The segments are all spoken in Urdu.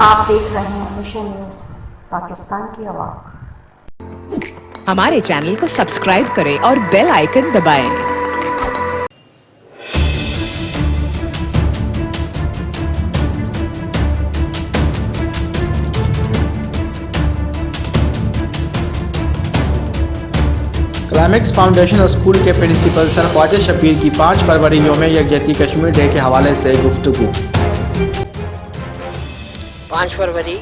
آپ دیکھ رہے ہیں مشن نیوز پاکستان کی آواز۔ ہمارے چینل کو سبسکرائب کریں اور بیل آئیکن دبائیں۔ کلائمیکس فاؤنڈیشن اسکول کے پرنسپل سر خواجہ شبیر کی 5 فروری یوم یکجہتی کشمیر ڈے کے حوالے سے گفتگو۔ 5 فروری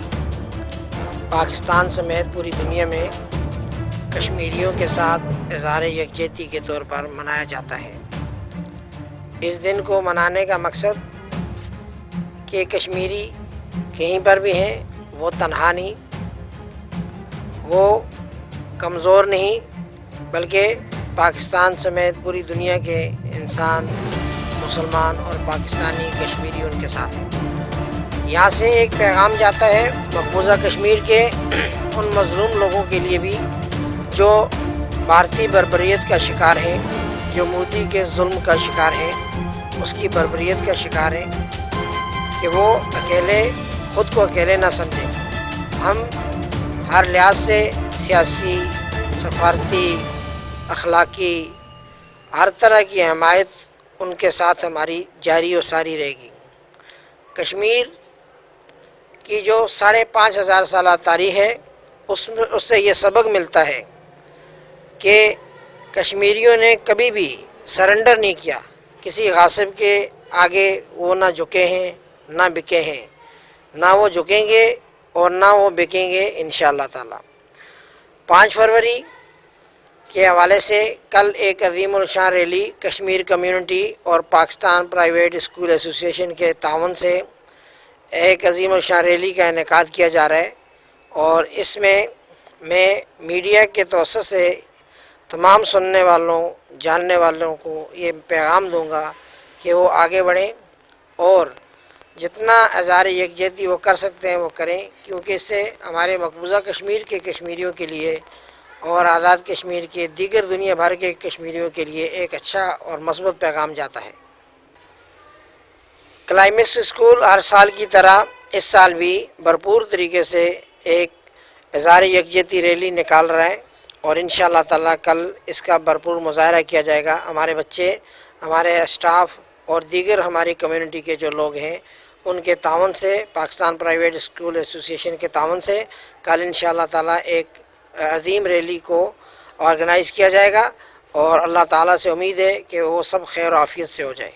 پاکستان سمیت پوری دنیا میں کشمیریوں کے ساتھ اظہار یکجہتی کے طور پر منایا جاتا ہے۔ اس دن کو منانے کا مقصد کہ کشمیری کہیں پر بھی ہیں وہ تنہا نہیں، وہ کمزور نہیں، بلکہ پاکستان سمیت پوری دنیا کے انسان، مسلمان اور پاکستانی کشمیری ان کے ساتھ ہیں۔ یہاں سے ایک پیغام جاتا ہے مقبوضہ کشمیر کے ان مظلوم لوگوں کے لیے بھی جو بھارتی بربریت کا شکار ہیں، جو مودی کے ظلم کا شکار ہیں، اس کی بربریت کا شکار ہیں، کہ وہ خود کو اکیلے نہ سمجھیں۔ ہم ہر لحاظ سے سیاسی، سفارتی، اخلاقی، ہر طرح کی حمایت ان کے ساتھ ہماری جاری و ساری رہے گی۔ کشمیر کی جو 5,500 سالہ تاریخ ہے اس سے یہ سبق ملتا ہے کہ کشمیریوں نے کبھی بھی سرنڈر نہیں کیا، کسی غاصب کے آگے وہ نہ جھکے ہیں نہ بکے ہیں، نہ وہ جھکیں گے اور نہ وہ بکیں گے انشاءاللہ تعالی۔ 5 فروری کے حوالے سے کل ایک عظیم الشان ریلی کشمیر کمیونٹی اور پاکستان پرائیویٹ اسکول ایسوسی ایشن کے تعاون سے ایک عظیم الشان ریلی کا انعقاد کیا جا رہا ہے، اور اس میں میڈیا کے توسط سے تمام سننے والوں، جاننے والوں کو یہ پیغام دوں گا کہ وہ آگے بڑھیں اور جتنا اظہار یکجہتی وہ کر سکتے ہیں وہ کریں، کیونکہ اس سے ہمارے مقبوضہ کشمیر کے کشمیریوں کے لیے اور آزاد کشمیر کے دیگر دنیا بھر کے کشمیریوں کے لیے ایک اچھا اور مثبت پیغام جاتا ہے۔ کلائمیکس اسکول ہر سال کی طرح اس سال بھی بھرپور طریقے سے ایک اظہار یکجہتی ریلی نکال رہا ہے، اور انشاءاللہ تعالیٰ کل اس کا بھرپور مظاہرہ کیا جائے گا۔ ہمارے بچے، ہمارے اسٹاف اور دیگر ہماری کمیونٹی کے جو لوگ ہیں ان کے تعاون سے، پاکستان پرائیویٹ اسکول ایسوسی ایشن کے تعاون سے کل انشاءاللہ تعالیٰ ایک عظیم ریلی کو آرگنائز کیا جائے گا، اور اللہ تعالیٰ سے امید ہے کہ وہ سب خیر و عافیت سے ہو جائے۔